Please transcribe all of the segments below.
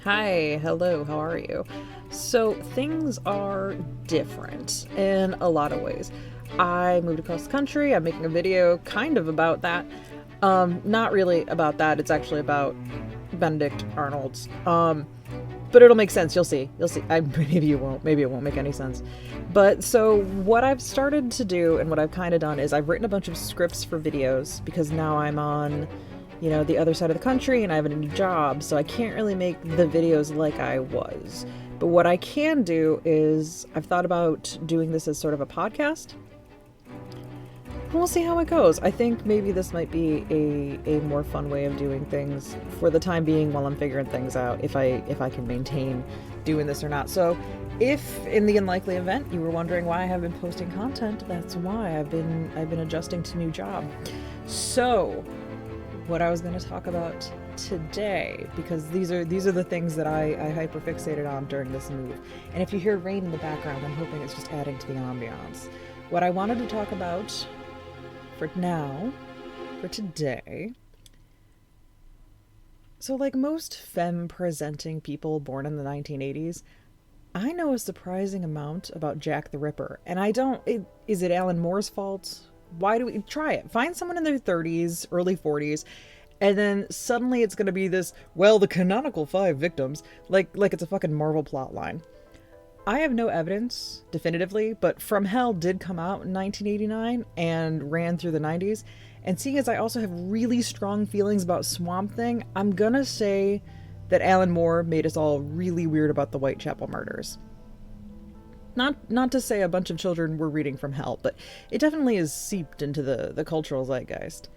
Hi, hello, how are you? So, things are different in a lot of ways. I moved across the country. I'm making a video kind of about that. Not really about that. It's actually about Benedict Arnold's. But it'll make sense. You'll see. You'll see. Maybe you won't. Maybe it won't make any sense. But so what I've started to do and what I've kind of done is I've written a bunch of scripts for videos because now I'm on, the other side of the country and I have a new job, so I can't really make the videos like I was. But what I can do is I've thought about doing this as sort of a podcast. We'll see how it goes. I think maybe this might be a more fun way of doing things for the time being while I'm figuring things out if I can maintain doing this or not. So if in the unlikely event you were wondering why I have been posting content, that's why I've been adjusting to new job. So what I was going to talk about today, because these are the things that I hyperfixated on during this move. And if you hear rain in the background, I'm hoping it's just adding to the ambiance. What I wanted to talk about for today. So like most femme-presenting people born in the 1980s, I know a surprising amount about Jack the Ripper. And is it Alan Moore's fault? Why do we try it? Find someone in their 30s, early 40s, and then suddenly it's going to be this, the canonical 5 victims, like it's a fucking Marvel plotline. I have no evidence, definitively, but From Hell did come out in 1989 and ran through the 90s. And seeing as I also have really strong feelings about Swamp Thing, I'm gonna say that Alan Moore made us all really weird about the Whitechapel murders. Not to say a bunch of children were reading From Hell, but it definitely is seeped into the cultural zeitgeist.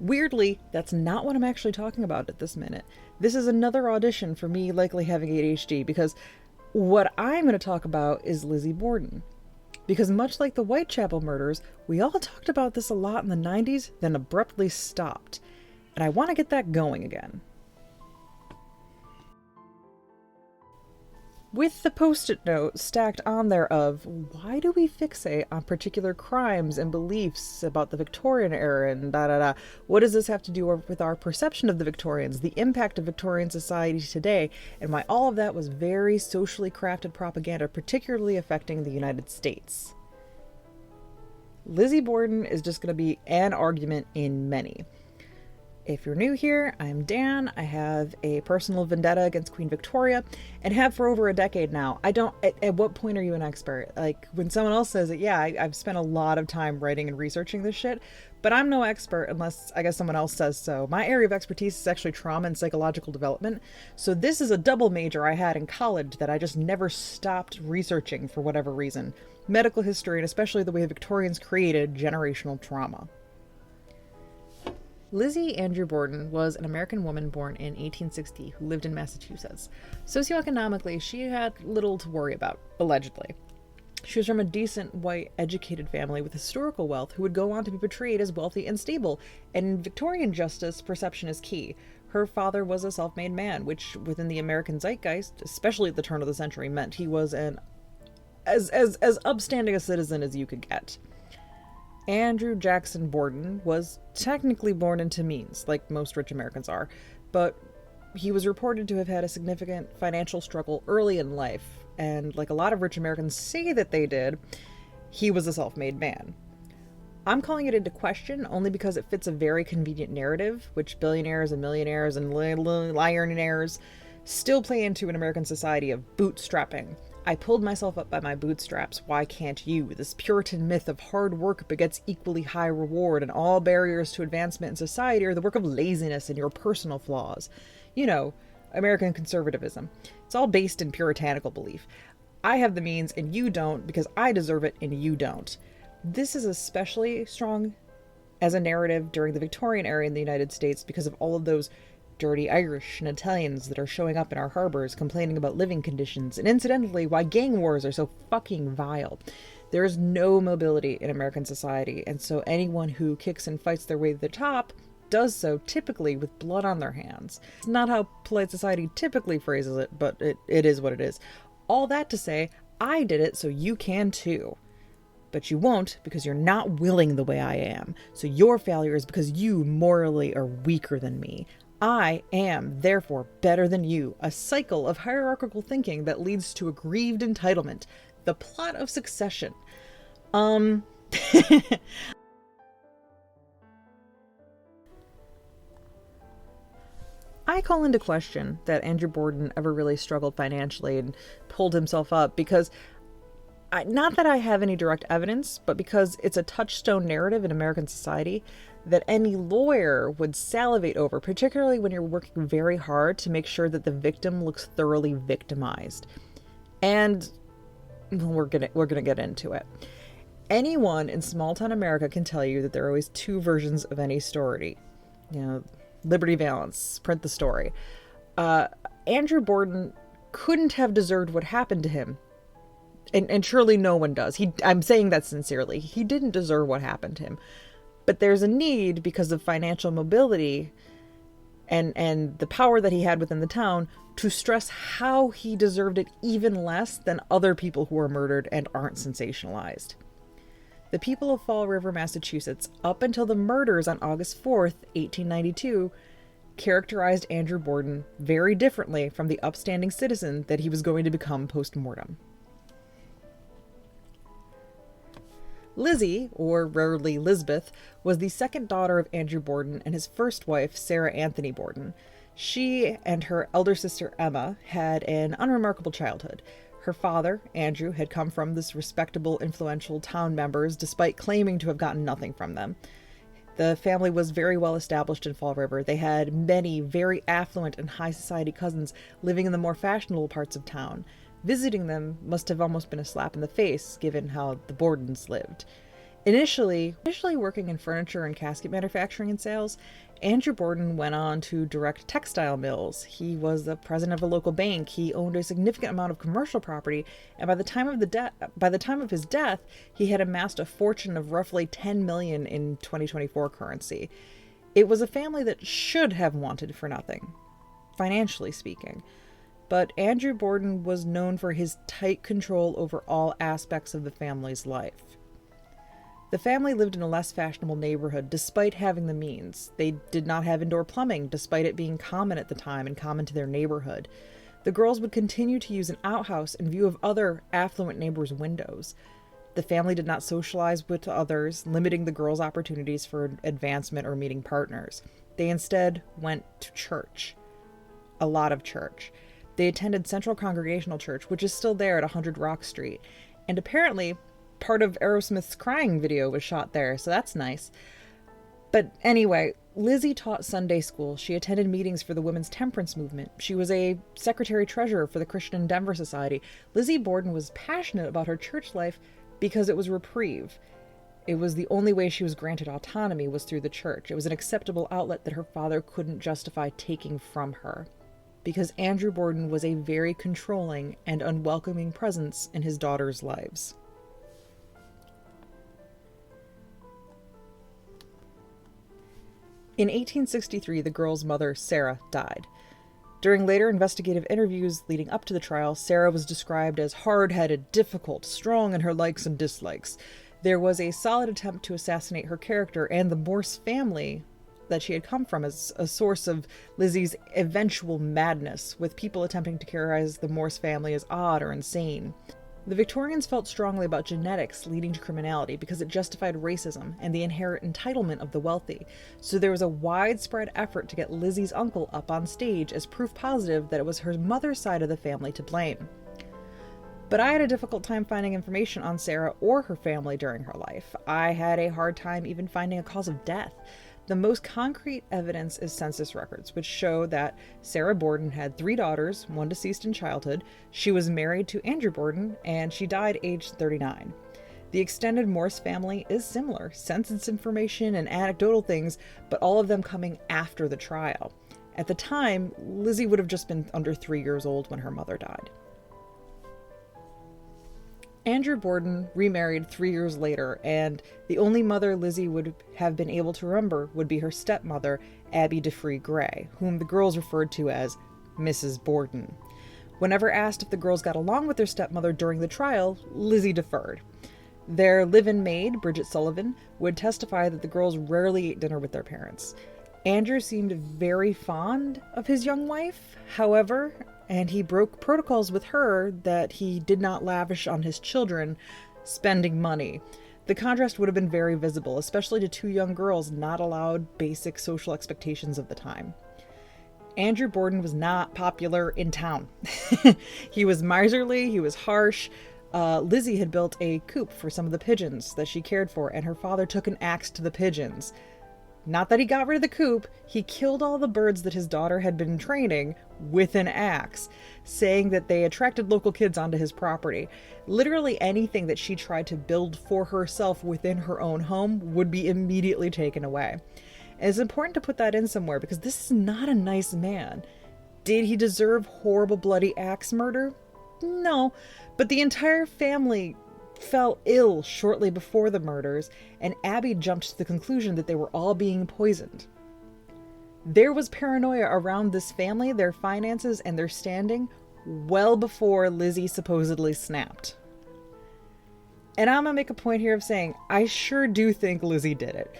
Weirdly, that's not what I'm actually talking about at this minute. This is another audition for me likely having ADHD, because what I'm going to talk about is Lizzie Borden. Because much like the Whitechapel murders, we all talked about this a lot in the 90s, then abruptly stopped. And I want to get that going again. With the post-it note stacked on there of, why do we fixate on particular crimes and beliefs about the Victorian era and da-da-da? What does this have to do with our perception of the Victorians, the impact of Victorian society today, and why all of that was very socially crafted propaganda, particularly affecting the United States? Lizzie Borden is just going to be an argument in many. If you're new here, I'm Dan. I have a personal vendetta against Queen Victoria and have for over a decade now. At what point are you an expert? Like when someone else says it, yeah, I've spent a lot of time writing and researching this shit, but I'm no expert unless I guess someone else says so. My area of expertise is actually trauma and psychological development. So this is a double major I had in college that I just never stopped researching for whatever reason. Medical history, and especially the way Victorians created generational trauma. Lizzie Andrew Borden was an American woman born in 1860 who lived in Massachusetts. Socioeconomically, she had little to worry about, allegedly. She was from a decent, white, educated family with historical wealth who would go on to be portrayed as wealthy and stable, and in Victorian justice, perception is key. Her father was a self-made man, which within the American zeitgeist, especially at the turn of the century, meant he was as upstanding a citizen as you could get. Andrew Jackson Borden was technically born into means, like most rich Americans are, but he was reported to have had a significant financial struggle early in life, and like a lot of rich Americans say that they did, he was a self-made man. I'm calling it into question only because it fits a very convenient narrative, which billionaires and millionaires and millionaires still play into in American society of bootstrapping. I pulled myself up by my bootstraps, why can't you? This Puritan myth of hard work begets equally high reward, and all barriers to advancement in society are the work of laziness and your personal flaws. You know, American conservatism. It's all based in puritanical belief. I have the means and you don't because I deserve it and you don't. This is especially strong as a narrative during the Victorian era in the United States because of all of those dirty Irish and Italians that are showing up in our harbors complaining about living conditions, and incidentally why gang wars are so fucking vile. There is no mobility in American society, and so anyone who kicks and fights their way to the top does so typically with blood on their hands. It's not how polite society typically phrases it, but it is what it is. All that to say, I did it so you can too. But you won't because you're not willing the way I am. So your failure is because you morally are weaker than me. I am, therefore, better than you, a cycle of hierarchical thinking that leads to aggrieved entitlement, the plot of Succession. I call into question that Andrew Borden ever really struggled financially and pulled himself up because, not that I have any direct evidence, but because it's a touchstone narrative in American society that any lawyer would salivate over, particularly when you're working very hard to make sure that the victim looks thoroughly victimized. And we're gonna get into it. Anyone in small-town America can tell you that there are always two versions of any story. You know, Liberty Valance, print the story. Andrew Borden couldn't have deserved what happened to him. And surely no one does. I'm saying that sincerely. He didn't deserve what happened to him. But there's a need, because of financial mobility and the power that he had within the town, to stress how he deserved it even less than other people who are murdered and aren't sensationalized. The people of Fall River, Massachusetts, up until the murders on August 4th, 1892, characterized Andrew Borden very differently from the upstanding citizen that he was going to become post-mortem. Lizzie, or rarely Lisbeth, was the second daughter of Andrew Borden and his first wife, Sarah Anthony Borden. She and her elder sister, Emma, had an unremarkable childhood. Her father, Andrew, had come from this respectable, influential town members, despite claiming to have gotten nothing from them. The family was very well established in Fall River. They had many very affluent and high society cousins living in the more fashionable parts of town. Visiting them must have almost been a slap in the face, given how the Bordens lived. Initially working in furniture and casket manufacturing and sales, Andrew Borden went on to direct textile mills. He was the president of a local bank. He owned a significant amount of commercial property, and by the time of his death, he had amassed a fortune of roughly $10 million in 2024 currency. It was a family that should have wanted for nothing, financially speaking. But Andrew Borden was known for his tight control over all aspects of the family's life. The family lived in a less fashionable neighborhood despite having the means. They did not have indoor plumbing despite it being common at the time and common to their neighborhood. The girls would continue to use an outhouse in view of other affluent neighbors' windows. The family did not socialize with others, limiting the girls' opportunities for advancement or meeting partners. They instead went to church. A lot of church. They attended Central Congregational Church, which is still there at 100 Rock Street. And apparently, part of Aerosmith's Crying video was shot there, so that's nice. But anyway, Lizzie taught Sunday school. She attended meetings for the women's temperance movement. She was a secretary-treasurer for the Christian Endeavor Society. Lizzie Borden was passionate about her church life because it was reprieve. It was the only way she was granted autonomy was through the church. It was an acceptable outlet that her father couldn't justify taking from her, because Andrew Borden was a very controlling and unwelcoming presence in his daughters' lives. In 1863, the girl's mother, Sarah, died. During later investigative interviews leading up to the trial, Sarah was described as hard-headed, difficult, strong in her likes and dislikes. There was a solid attempt to assassinate her character and the Morse family that she had come from as a source of Lizzie's eventual madness, with people attempting to characterize the Morse family as odd or insane. The Victorians felt strongly about genetics leading to criminality because it justified racism and the inherent entitlement of the wealthy, so there was a widespread effort to get Lizzie's uncle up on stage as proof positive that it was her mother's side of the family to blame. But I had a difficult time finding information on Sarah or her family during her life. I had a hard time even finding a cause of death. The most concrete evidence is census records, which show that Sarah Borden had 3 daughters, one deceased in childhood. She was married to Andrew Borden, and she died aged 39. The extended Morse family is similar, census information and anecdotal things, but all of them coming after the trial. At the time, Lizzie would have just been under 3 years old when her mother died. Andrew Borden remarried 3 years later, and the only mother Lizzie would have been able to remember would be her stepmother, Abby DeFree Gray, whom the girls referred to as Mrs. Borden. Whenever asked if the girls got along with their stepmother during the trial, Lizzie deferred. Their live-in maid, Bridget Sullivan, would testify that the girls rarely ate dinner with their parents. Andrew seemed very fond of his young wife, however, and he broke protocols with her that he did not lavish on his children, spending money. The contrast would have been very visible, especially to two young girls not allowed basic social expectations of the time. Andrew Borden was not popular in town. He was miserly, he was harsh. Lizzie had built a coop for some of the pigeons that she cared for, and her father took an axe to the pigeons. Not that he got rid of the coop, he killed all the birds that his daughter had been training with an axe, saying that they attracted local kids onto his property. Literally anything that she tried to build for herself within her own home would be immediately taken away. And it's important to put that in somewhere because this is not a nice man. Did he deserve horrible bloody axe murder? No, but the entire family fell ill shortly before the murders, and Abby jumped to the conclusion that they were all being poisoned. There was paranoia around this family, their finances, and their standing well before Lizzie supposedly snapped. And I'm gonna make a point here of saying, I sure do think Lizzie did it.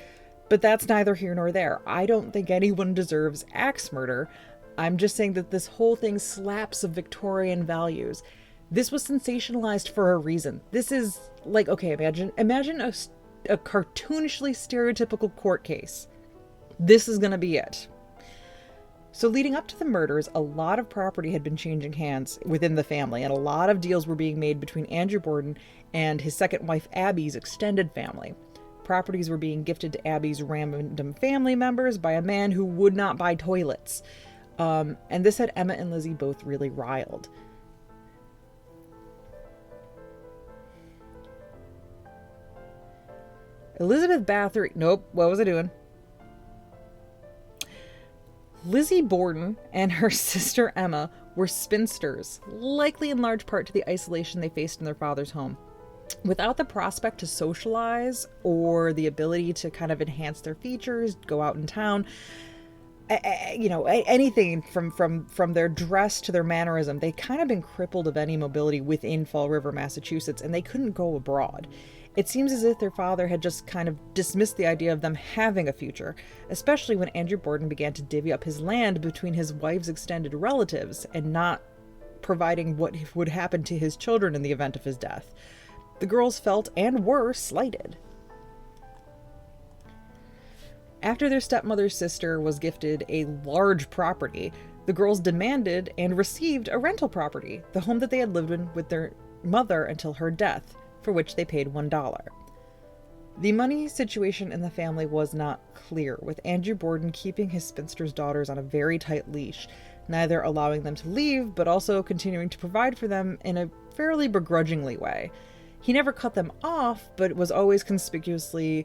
But that's neither here nor there. I don't think anyone deserves axe murder. I'm just saying that this whole thing slaps of Victorian values. This was sensationalized for a reason. This is like, okay, imagine a cartoonishly stereotypical court case. This is gonna be it. So leading up to the murders, a lot of property had been changing hands within the family, and a lot of deals were being made between Andrew Borden and his second wife Abby's extended family. Properties were being gifted to Abby's random family members by a man who would not buy toilets. And this had Emma and Lizzie both really riled. Elizabeth Bathory... Nope, what was I doing? Lizzie Borden and her sister Emma were spinsters, likely in large part to the isolation they faced in their father's home. Without the prospect to socialize or the ability to kind of enhance their features, go out in town, anything from their dress to their mannerism, they kind of been crippled of any mobility within Fall River, Massachusetts, and they couldn't go abroad. It seems as if their father had just kind of dismissed the idea of them having a future, especially when Andrew Borden began to divvy up his land between his wife's extended relatives and not providing what would happen to his children in the event of his death. The girls felt and were slighted. After their stepmother's sister was gifted a large property, the girls demanded and received a rental property, the home that they had lived in with their mother until her death, for which they paid $1. The money situation in the family was not clear, with Andrew Borden keeping his spinster's daughters on a very tight leash, neither allowing them to leave, but also continuing to provide for them in a fairly begrudgingly way. He never cut them off, but was always conspicuously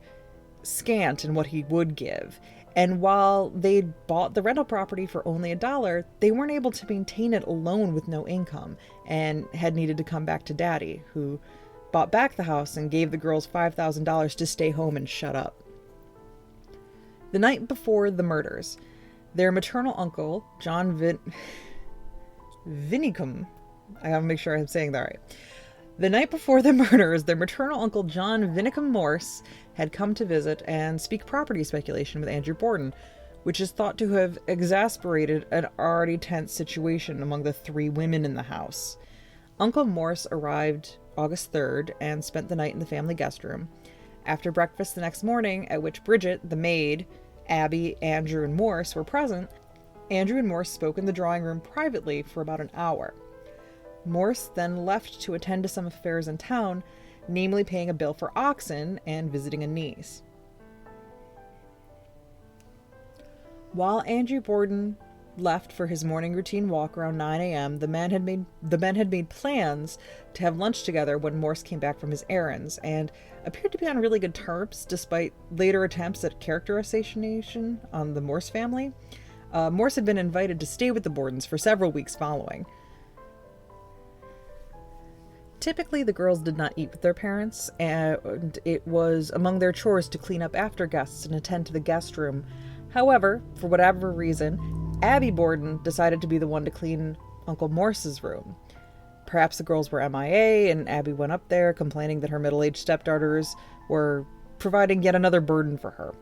scant in what he would give. And while they'd bought the rental property for only $1, they weren't able to maintain it alone with no income, and had needed to come back to Daddy, who bought back the house and gave the girls $5,000 to stay home and shut up. The night before the murders, their maternal uncle, John Vinicum, I gotta make sure I'm saying that right. The night before the murders, their maternal uncle, John Vinicum Morse, had come to visit and speak property speculation with Andrew Borden, which is thought to have exasperated an already tense situation among the three women in the house. Uncle Morse arrived August 3rd and spent the night in the family guest room. After breakfast the next morning, at which Bridget, the maid, Abby, Andrew, and Morse were present, Andrew and Morse spoke in the drawing room privately for about an hour. Morse then left to attend to some affairs in town, namely paying a bill for oxen and visiting a niece. While Andrew Borden left for his morning routine walk around 9 a.m., the men had made plans to have lunch together when Morse came back from his errands, and appeared to be on really good terms, despite later attempts at character assassination on the Morse family. Morse had been invited to stay with the Bordens for several weeks following. Typically, the girls did not eat with their parents, and it was among their chores to clean up after guests and attend to the guest room. However, for whatever reason, Abby Borden decided to be the one to clean Uncle Morse's room. Perhaps the girls were MIA, and Abby went up there complaining that her middle-aged stepdaughters were providing yet another burden for her.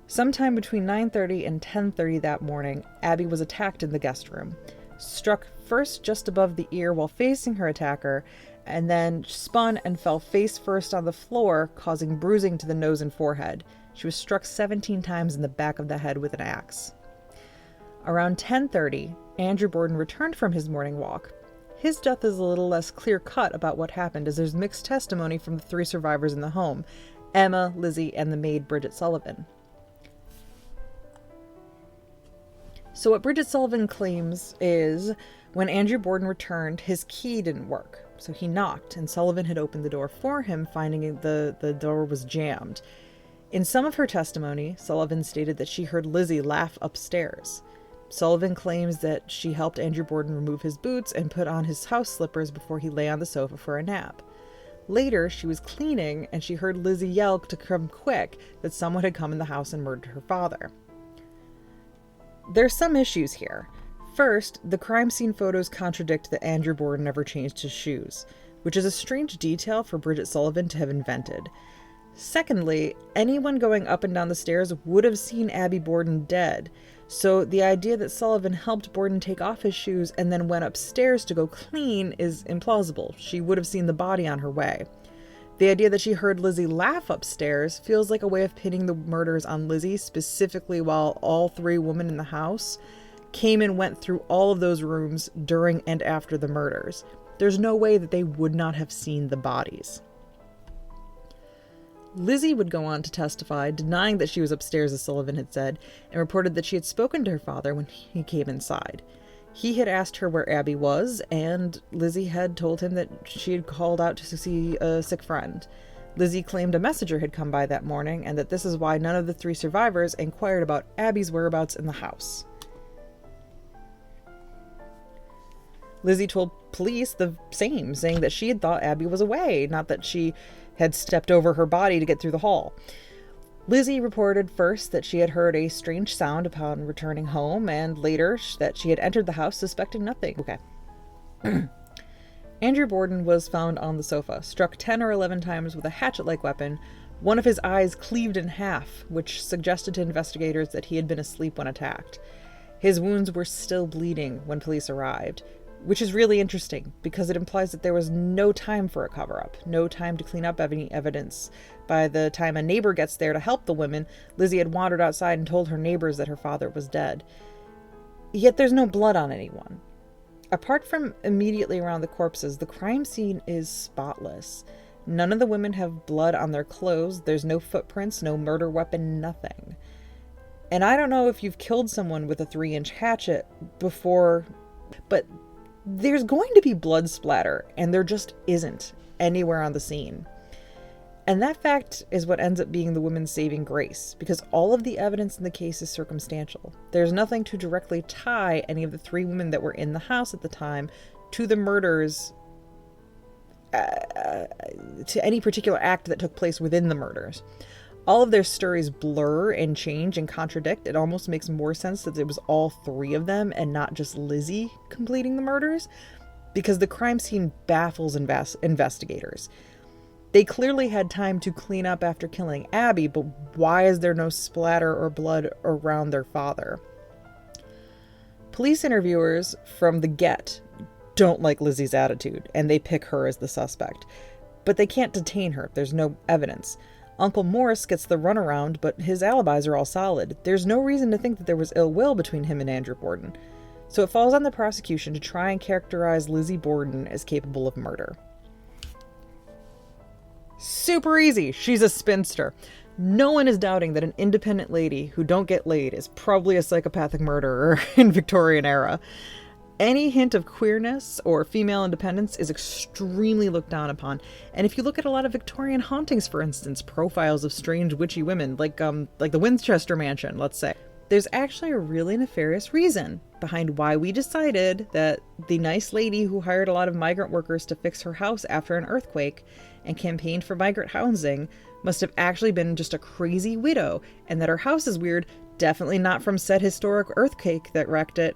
Sometime between 9:30 and 10:30 that morning, Abby was attacked in the guest room. Struck first just above the ear while facing her attacker, and then spun and fell face first on the floor, causing bruising to the nose and forehead. She was struck 17 times in the back of the head with an axe. Around 10:30, Andrew Borden returned from his morning walk. His death is a little less clear-cut about what happened, as there's mixed testimony from the 3 survivors in the home: Emma, Lizzie, and the maid Bridget Sullivan. So what Bridget Sullivan claims is, when Andrew Borden returned, his key didn't work. So he knocked, and Sullivan had opened the door for him, finding the door was jammed. In some of her testimony, Sullivan stated that she heard Lizzie laugh upstairs. Sullivan claims that she helped Andrew Borden remove his boots and put on his house slippers before he lay on the sofa for a nap. Later, she was cleaning, and she heard Lizzie yell to come quick that someone had come in the house and murdered her father. There's some issues here. First, the crime scene photos contradict that Andrew Borden never changed his shoes, which is a strange detail for Bridget Sullivan to have invented. Secondly, anyone going up and down the stairs would have seen Abby Borden dead, so the idea that Sullivan helped Borden take off his shoes and then went upstairs to go clean is implausible. She would have seen the body on her way. The idea that she heard Lizzie laugh upstairs feels like a way of pinning the murders on Lizzie, specifically while all 3 women in the house came and went through all of those rooms during and after the murders. There's no way that they would not have seen the bodies. Lizzie would go on to testify, denying that she was upstairs, as Sullivan had said, and reported that she had spoken to her father when he came inside. He had asked her where Abby was, and Lizzie had told him that she had called out to see a sick friend. Lizzie claimed a messenger had come by that morning, and that this is why none of the 3 survivors inquired about Abby's whereabouts in the house. Lizzie told police the same, saying that she had thought Abby was away, not that she had stepped over her body to get through the hall. Lizzie reported first that she had heard a strange sound upon returning home, and later that she had entered the house suspecting nothing. Okay. Andrew Borden was found on the sofa, struck 10 or 11 times with a hatchet-like weapon, one of his eyes cleaved in half, which suggested to investigators that he had been asleep when attacked. His wounds were still bleeding when police arrived, which is really interesting because it implies that there was no time for a cover-up, no time to clean up any evidence. By the time a neighbor gets there to help the women, Lizzie had wandered outside and told her neighbors that her father was dead. Yet there's no blood on anyone. Apart from immediately around the corpses, the crime scene is spotless. None of the women have blood on their clothes, there's no footprints, no murder weapon, nothing. And I don't know if you've killed someone with a 3-inch hatchet before, but there's going to be blood splatter, and there just isn't anywhere on the scene. And that fact is what ends up being the woman's saving grace, because all of the evidence in the case is circumstantial. There's nothing to directly tie any of the 3 women that were in the house at the time to the murders, to any particular act that took place within the murders. All of their stories blur and change and contradict. It almost makes more sense that it was all 3 of them and not just Lizzie completing the murders, because the crime scene baffles investigators. They clearly had time to clean up after killing Abby, but why is there no splatter or blood around their father? Police interviewers from the get don't like Lizzie's attitude, and they pick her as the suspect. But they can't detain her. There's no evidence. Uncle Morris gets the runaround, but his alibis are all solid. There's no reason to think that there was ill will between him and Andrew Borden. So it falls on the prosecution to try and characterize Lizzie Borden as capable of murder. Super easy. She's a spinster. No one is doubting that an independent lady who don't get laid is probably a psychopathic murderer in Victorian era. Any hint of queerness or female independence is extremely looked down upon. And if you look at a lot of Victorian hauntings, for instance, profiles of strange witchy women, like the Winchester Mansion, let's say, there's actually a really nefarious reason behind why we decided that the nice lady who hired a lot of migrant workers to fix her house after an earthquake and campaigned for migrant housing must have actually been just a crazy widow, and that her house is weird, definitely not from said historic earthquake that wrecked it,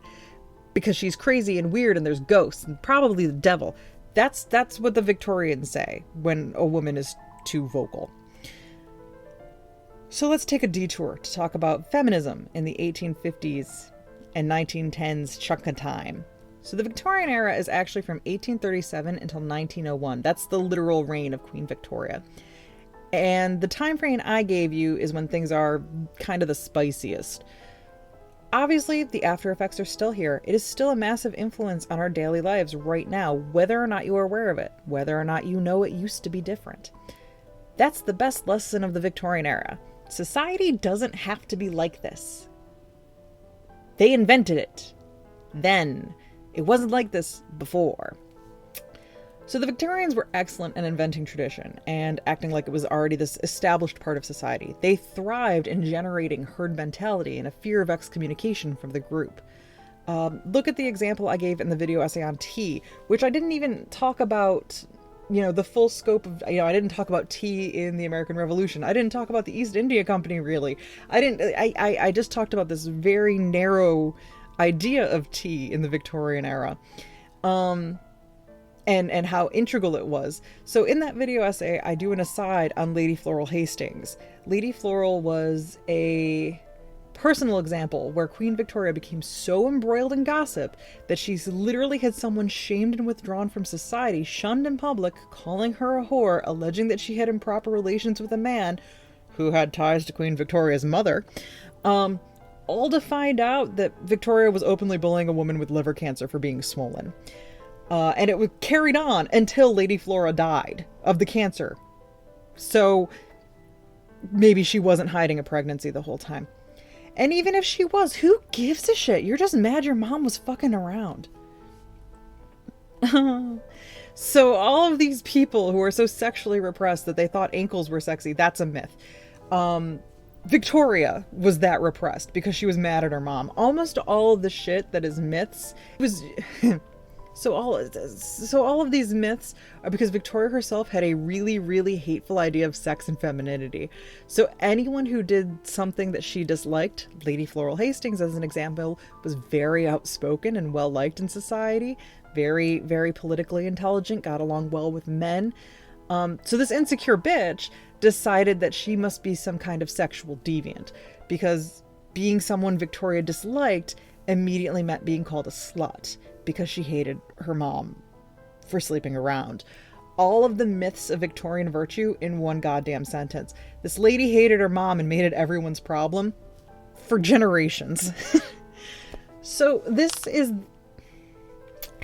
because she's crazy and weird and there's ghosts and probably the devil. That's what the Victorians say when a woman is too vocal. So let's take a detour to talk about feminism in the 1850s and 1910s chunk of time. So the Victorian era is actually from 1837 until 1901. That's the literal reign of Queen Victoria. And the time frame I gave you is when things are kind of the spiciest. Obviously, the after effects are still here. It is still a massive influence on our daily lives right now, whether or not you are aware of it, whether or not you know it used to be different. That's the best lesson of the Victorian era. Society doesn't have to be like this. They invented it. Then. It wasn't like this before. So the Victorians were excellent in inventing tradition and acting like it was already this established part of society. They thrived in generating herd mentality and a fear of excommunication from the group. Look at the example I gave in the video essay on tea, which I didn't even talk about, the full scope of, I didn't talk about tea in the American Revolution. I didn't talk about the East India Company, really. I just talked about this very narrow idea of tea in the Victorian era, and how integral it was. So in that video essay, I do an aside on Lady Floral Hastings. Lady Floral was a personal example where Queen Victoria became so embroiled in gossip that she's literally had someone shamed and withdrawn from society, shunned in public, calling her a whore, alleging that she had improper relations with a man who had ties to Queen Victoria's mother, all to find out that Victoria was openly bullying a woman with liver cancer for being swollen. And it was carried on until Lady Flora died of the cancer. So maybe she wasn't hiding a pregnancy the whole time. And even if she was, who gives a shit? You're just mad your mom was fucking around. So all of these people who are so sexually repressed that they thought ankles were sexy, that's a myth. Victoria was that repressed because she was mad at her mom. Almost all of the shit that is myths was so all of these myths are because Victoria herself had a really, really hateful idea of sex and femininity. So anyone who did something that she disliked, Lady Floral Hastings as an example, was very outspoken and well liked in society, very, very politically intelligent, got along well with men. So this insecure bitch decided that she must be some kind of sexual deviant, because being someone Victoria disliked immediately meant being called a slut because she hated her mom for sleeping around. All of the myths of Victorian virtue in one goddamn sentence. This lady hated her mom and made it everyone's problem for generations. So this is...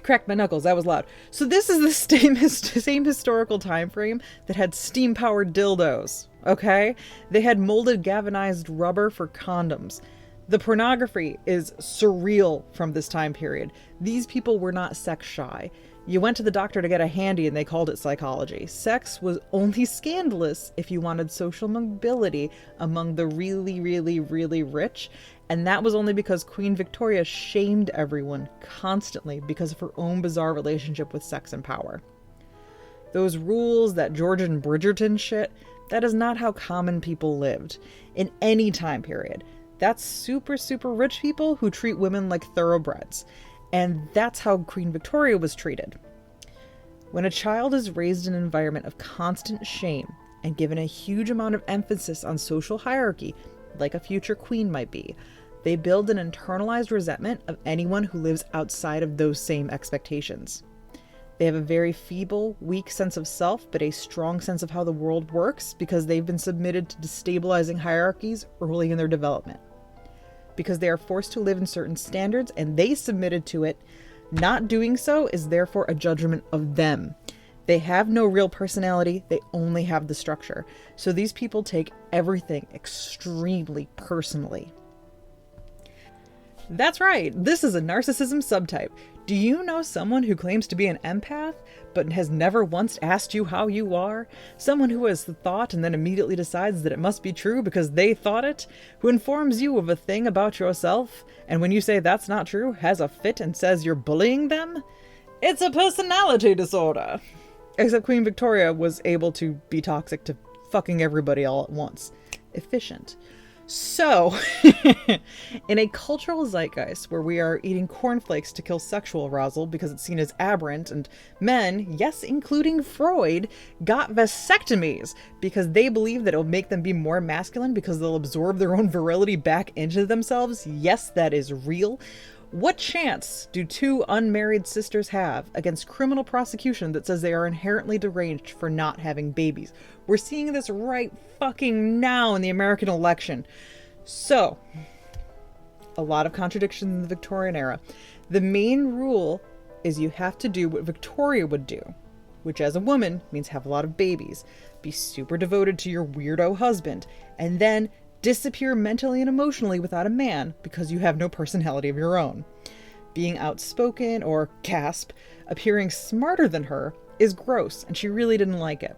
Cracked my knuckles, that was loud. So this is the same historical time frame that had steam-powered dildos, okay? They had molded galvanized rubber for condoms. The pornography is surreal from this time period. These people were not sex shy. You went to the doctor to get a handy and they called it psychology. Sex was only scandalous if you wanted social mobility among the really, really, really rich. And that was only because Queen Victoria shamed everyone constantly because of her own bizarre relationship with sex and power. Those rules, that George and Bridgerton shit, that is not how common people lived in any time period. That's super, super rich people who treat women like thoroughbreds. And that's how Queen Victoria was treated. When a child is raised in an environment of constant shame and given a huge amount of emphasis on social hierarchy, like a future queen might be, they build an internalized resentment of anyone who lives outside of those same expectations. They have a very feeble, weak sense of self, but a strong sense of how the world works because they've been submitted to destabilizing hierarchies early in their development. Because they are forced to live in certain standards and they submitted to it, not doing so is therefore a judgment of them. They have no real personality, they only have the structure. So these people take everything extremely personally. That's right, this is a narcissism subtype. Do you know someone who claims to be an empath, but has never once asked you how you are? Someone who has thought and then immediately decides that it must be true because they thought it? Who informs you of a thing about yourself, and when you say that's not true, has a fit and says you're bullying them? It's a personality disorder. Except Queen Victoria was able to be toxic to fucking everybody all at once. Efficient. So, in a cultural zeitgeist where we are eating cornflakes to kill sexual arousal because it's seen as aberrant, and men, yes, including Freud, got vasectomies because they believe that it'll make them be more masculine because they'll absorb their own virility back into themselves. Yes, that is real. What chance do two unmarried sisters have against criminal prosecution that says they are inherently deranged for not having babies? We're seeing this right fucking now in the American election. So, a lot of contradictions in the Victorian era. The main rule is you have to do what Victoria would do, which as a woman means have a lot of babies, be super devoted to your weirdo husband, and then disappear mentally and emotionally without a man because you have no personality of your own. Being outspoken, or gasp, appearing smarter than her is gross, and she really didn't like it.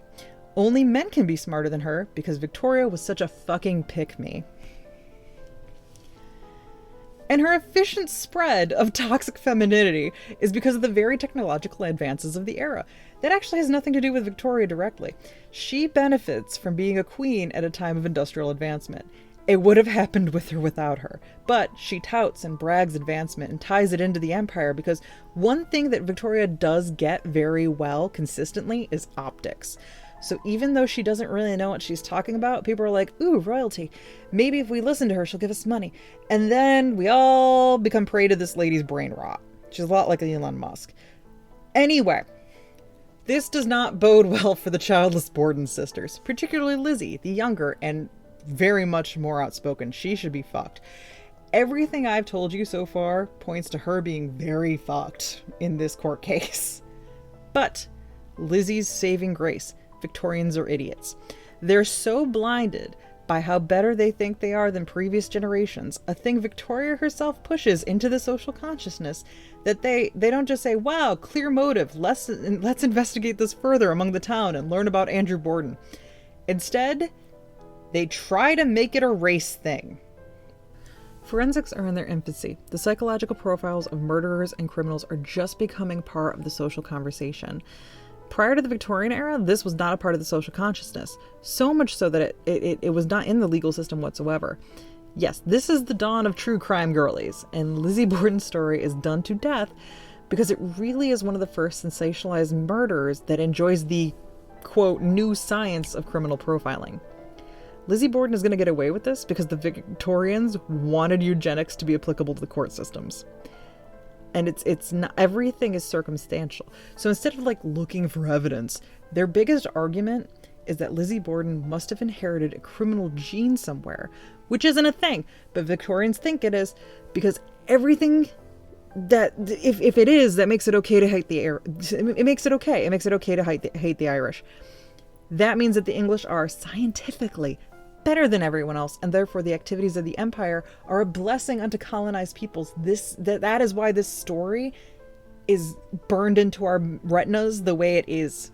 Only men can be smarter than her because Victoria was such a fucking pick-me. And her efficient spread of toxic femininity is because of the very technological advances of the era. That actually has nothing to do with Victoria directly. She benefits from being a queen at a time of industrial advancement. It would have happened with or without her. But she touts and brags advancement and ties it into the empire because one thing that Victoria does get very well consistently is optics. So even though she doesn't really know what she's talking about, people are like, ooh, royalty. Maybe if we listen to her, she'll give us money. And then we all become prey to this lady's brain rot. She's a lot like Elon Musk. Anyway, this does not bode well for the childless Borden sisters, particularly Lizzie, the younger and very much more outspoken. She should be fucked. Everything I've told you so far points to her being very fucked in this court case. But Lizzie's saving grace. Victorians are idiots. They're so blinded by how better they think they are than previous generations, a thing Victoria herself pushes into the social consciousness, that they don't just say, wow, clear motive, let's investigate this further among the town and learn about Andrew Borden. Instead, they try to make it a race thing. Forensics are in their infancy. The psychological profiles of murderers and criminals are just becoming part of the social conversation. Prior to the Victorian era, this was not a part of the social consciousness, so much so that it was not in the legal system whatsoever. Yes, this is the dawn of true crime girlies, and Lizzie Borden's story is done to death because it really is one of the first sensationalized murders that enjoys the, quote, new science of criminal profiling. Lizzie Borden is going to get away with this because the Victorians wanted eugenics to be applicable to the court systems. And it's not, everything is circumstantial. So instead of like looking for evidence, their biggest argument is that Lizzie Borden must have inherited a criminal gene somewhere, which isn't a thing, but Victorians think it is because everything that if it is, that makes it okay to hate it makes it okay. It makes it okay to hate the Irish. That means that the English are scientifically better than everyone else, and therefore the activities of the empire are a blessing unto colonized peoples. That is why this story is burned into our retinas the way it is.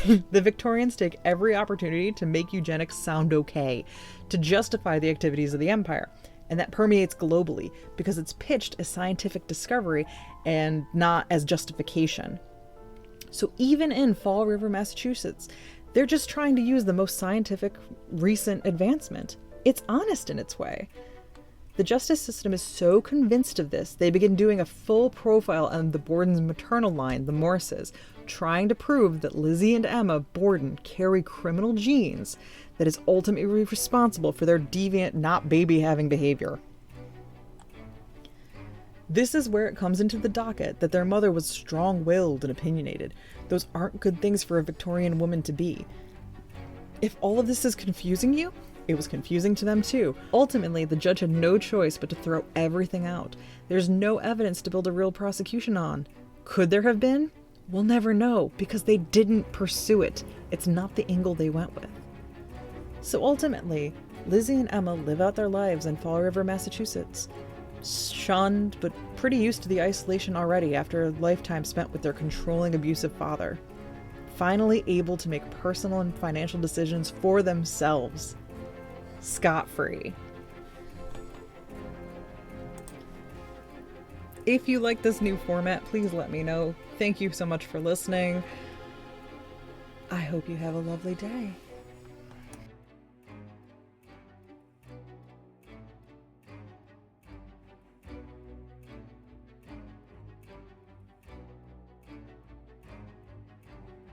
The Victorians take every opportunity to make eugenics sound okay, to justify the activities of the empire, and that permeates globally because it's pitched as scientific discovery and not as justification. So even in Fall River, Massachusetts, they're just trying to use the most scientific recent advancement. It's honest in its way. The justice system is so convinced of this, they begin doing a full profile on the Borden's maternal line, the Morses, trying to prove that Lizzie and Emma Borden carry criminal genes that is ultimately responsible for their deviant, not baby-having behavior. This is where it comes into the docket that their mother was strong-willed and opinionated. Those aren't good things for a Victorian woman to be. If all of this is confusing you, it was confusing to them too. Ultimately, the judge had no choice but to throw everything out. There's no evidence to build a real prosecution on. Could there have been? We'll never know, because they didn't pursue it. It's not the angle they went with. So ultimately, Lizzie and Emma live out their lives in Fall River, Massachusetts. Shunned, but pretty used to the isolation already after a lifetime spent with their controlling, abusive father. Finally able to make personal and financial decisions for themselves. Scot-free. If you like this new format, please let me know. Thank you so much for listening. I hope you have a lovely day.